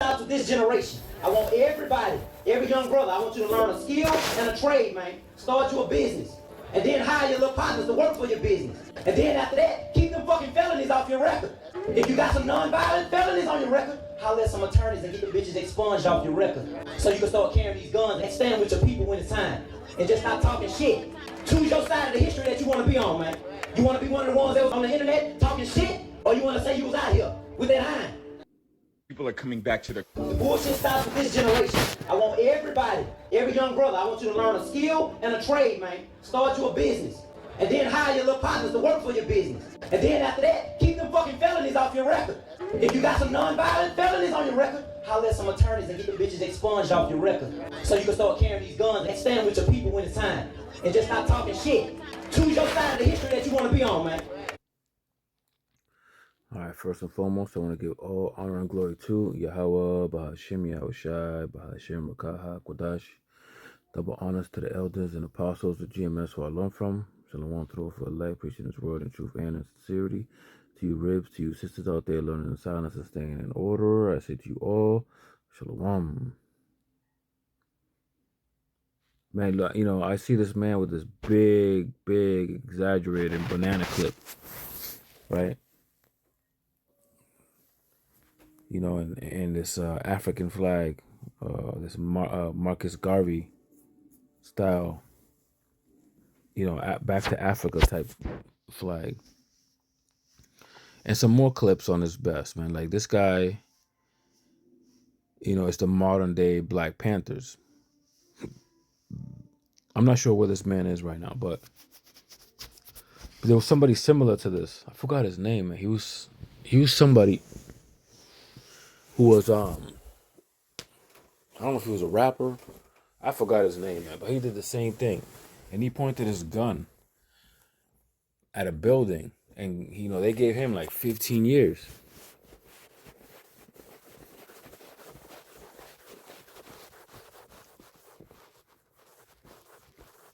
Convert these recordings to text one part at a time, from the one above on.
out to this generation. I want everybody, every young brother, I want you to learn a skill and a trade, man. Start you a business. And then hire your little partners to work for your business. And then after that, keep them fucking felonies off your record. If you got some non-violent felonies on your record, holler at some attorneys and get the bitches expunged off your record. So you can start carrying these guns and stand with your people when it's time. And just stop talking shit. Choose your side of the history that you want to be on, man. You want to be one of the ones that was on the internet talking shit? Or you want to say you was out here with that iron? People are coming back to the bullshit stops with this generation. I want everybody, every young brother, I want you to learn a skill and a trade, man. Start you a business. And then hire your little partners to work for your business. And then after that, keep them fucking felonies off your record. If you got some non-violent felonies on your record, holler at some attorneys and get the bitches expunged off your record. So you can start carrying these guns and stand with your people when it's time. And just stop talking shit. Choose your side of the history that you want to be on, man. All right, first and foremost, I want to give all honor and glory to Yahweh, Bahashim Yahushai, Bahashim Rakaha, Kodash. Double honors to the elders and apostles of GMS who I learned from. Shalom through for life, preaching His word in truth and in sincerity. To you ribs, to you sisters out there learning in silence and staying in order, I say to you all, Shalom. Man, you know, I see this man with this big, exaggerated banana clip, right? You know, and this African flag, this Marcus Garvey style, you know, back to Africa type flag. And some more clips on his best, man. Like this guy, you know, it's the modern day Black Panthers. I'm not sure where this man is right now, but there was somebody similar to this. I forgot his name, man. He was somebody who was I don't know if he was a rapper. I forgot his name, man, but he did the same thing. And he pointed his gun at a building, and you know, they gave him like 15 years.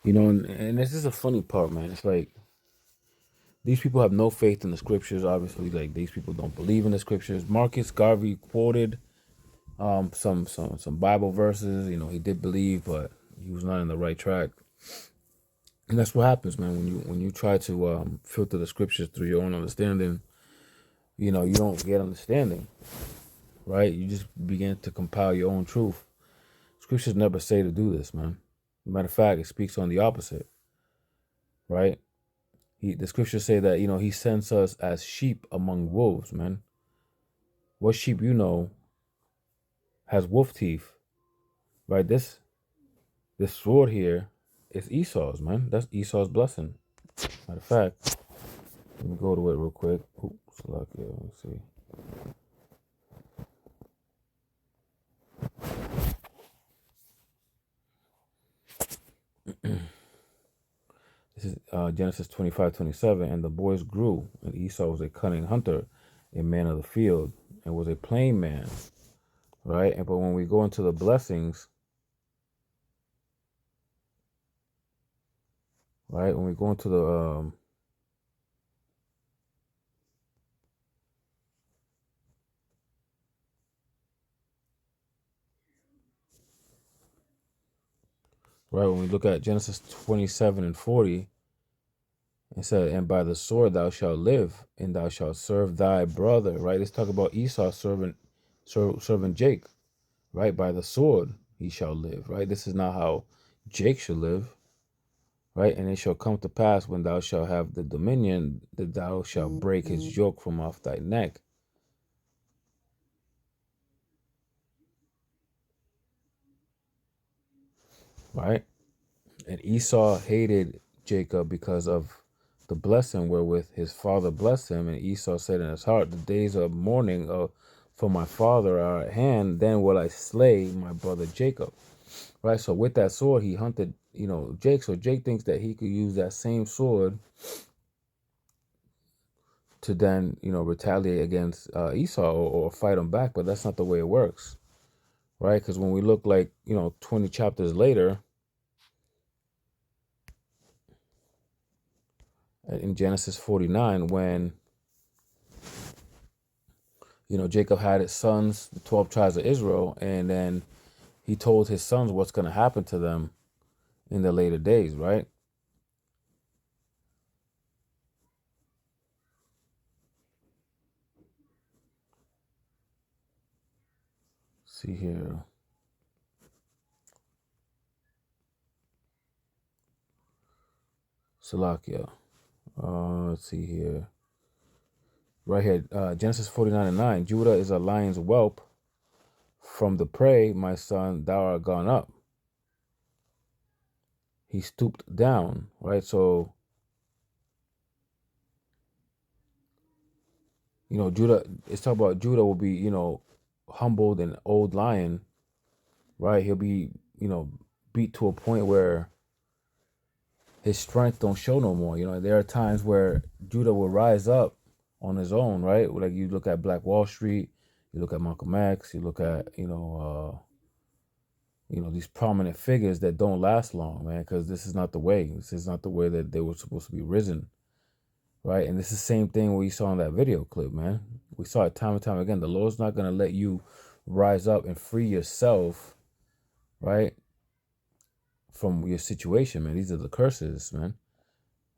You know, and this is a funny part, man. It's like these people have no faith in the scriptures. Obviously, like these people don't believe in the scriptures. Marcus Garvey quoted some Bible verses. You know, he did believe, but he was not in the right track. And that's what happens, man. When you try to filter the scriptures through your own understanding, you know, you don't get understanding, right? You just begin to compile your own truth. Scriptures never say to do this, man. Matter of fact, it speaks on the opposite, right? The scriptures say that, you know, he sends us as sheep among wolves, man. What sheep you know has wolf teeth, right? This sword here is Esau's, man. That's Esau's blessing. Matter of fact, let me go to it real quick. Oops, lucky. Let me see. This is Genesis 25:27. And the boys grew, and Esau was a cunning hunter, a man of the field, and was a plain man, right? And but when we go into the blessings, right? When we go into the right, when we look at Genesis 27:40, it said, and by the sword thou shalt live, and thou shalt serve thy brother, right? Let's talk about Esau serving Jake, right? By the sword he shall live, right? This is not how Jake should live, right? And it shall come to pass when thou shalt have the dominion that thou shalt break his yoke from off thy neck. Right? And Esau hated Jacob because of the blessing wherewith his father blessed him. And Esau said in his heart, the days of mourning for my father are at hand, then will I slay my brother Jacob. Right? So with that sword, he hunted, you know, Jake. So Jake thinks that he could use that same sword to then, you know, retaliate against Esau or fight him back. But that's not the way it works. Right? Because when we look like, you know, 20 chapters later, in Genesis 49, when Jacob had his sons, the 12 tribes of Israel, and then he told his sons what's going to happen to them in the later days, right? See here. Salakia. Let's see here. Right here, Genesis 49:9. Judah is a lion's whelp. From the prey, my son, thou art gone up. He stooped down, right? So, Judah, it's talking about Judah will be, humbled and old lion, right? He'll be, beat to a point where his strength don't show no more. There are times where Judah will rise up on his own, right? Like you look at Black Wall Street, you look at Malcolm X, you look at, these prominent figures that don't last long, man, because this is not the way. This is not the way that they were supposed to be risen, right? And this is the same thing we saw in that video clip, man. We saw it time and time again. The Lord's not going to let you rise up and free yourself, right, from your situation, man. These are the curses, man.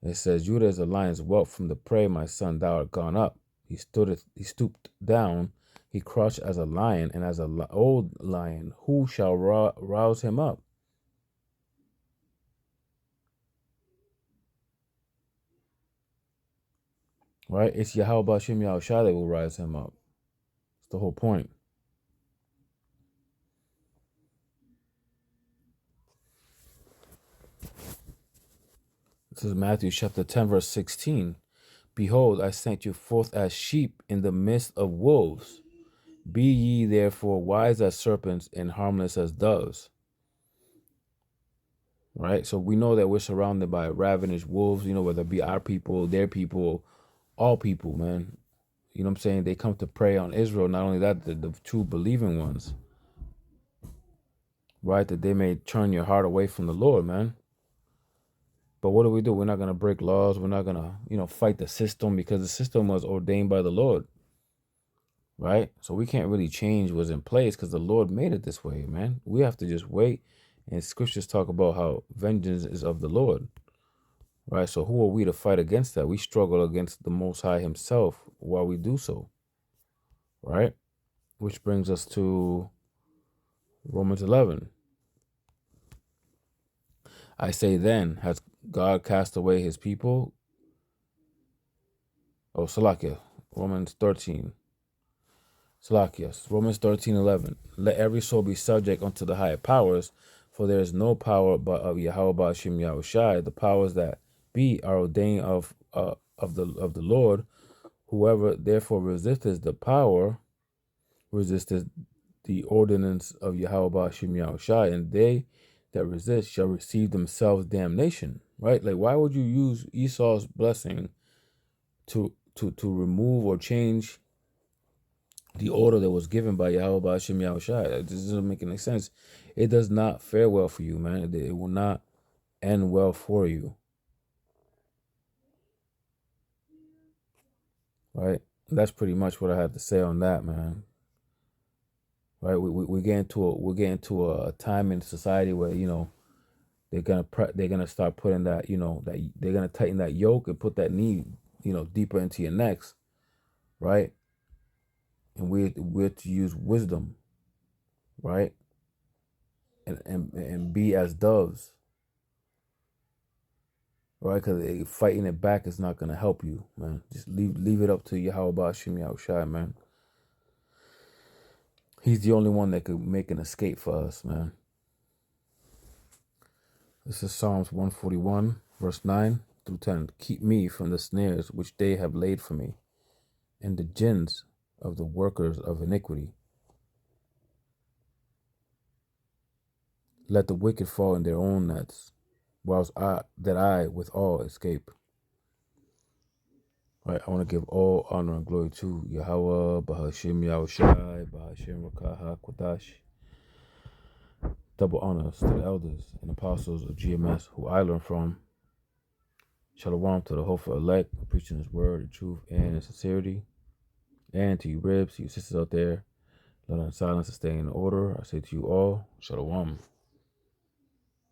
It says, Judah is a lion's whelp. From the prey, my son, thou art gone up. He stooped down. He crouched as a lion, and as an old lion, who shall rouse him up? Right? It's Yahweh Bashim Yahushua that will rise him up. That's the whole point. This is Matthew chapter 10, verse 16. Behold, I sent you forth as sheep in the midst of wolves. Be ye therefore wise as serpents and harmless as doves. Right? So we know that we're surrounded by ravenous wolves, whether it be our people, their people, all people, man. You know what I'm saying? They come to prey on Israel. Not only that, the true believing ones. Right? That they may turn your heart away from the Lord, man. But what do? We're not going to break laws. We're not going to, fight the system, because the system was ordained by the Lord. Right? So we can't really change what's in place because the Lord made it this way, man. We have to just wait. And scriptures talk about how vengeance is of the Lord. Right? So who are we to fight against that? We struggle against the Most High himself while we do so. Right? Which brings us to Romans 11. I say then, has God cast away his people? Oh, Salakia, Romans 13. Salakias, Romans 13:11. Let every soul be subject unto the higher powers, for there is no power but of Yahweh Ba'ashim Yahushai. The powers that be are ordained of the Lord. Whoever therefore resisteth the power, resisteth the ordinance of Yahweh Ba'ashim Yahushai, and they that resist shall receive themselves damnation. Right? Like, why would you use Esau's blessing to remove or change the order that was given by Yahweh Ba'ashim Yahushai? This doesn't make any sense. It does not fare well for you, man. It will not end well for you. Right? That's pretty much what I have to say on that, man. Right? We get into a time in society where, they're gonna start putting that, that they're gonna tighten that yoke and put that knee, deeper into your necks, right? And we're to use wisdom, right? And be as doves, right? Because fighting it back is not gonna help you, man. Just leave it up to Yahweh Ba'ashim Yahushai, man. He's the only one that could make an escape for us, man. This is Psalms 141, verse 9 through 10. Keep me from the snares which they have laid for me, and the gins of the workers of iniquity. Let the wicked fall in their own nets, whilst I with all escape. Right, I want to give all honor and glory to Yahweh, Ba'ashim Yahushai, Ba'ashim Rakaha Kwadash. Double honors to the elders and apostles of GMS who I learned from. Shalom to the hopeful elect, preaching his word, the truth, and in sincerity. And to you ribs, to you sisters out there, let on silence to stay in order. I say to you all, Shalom.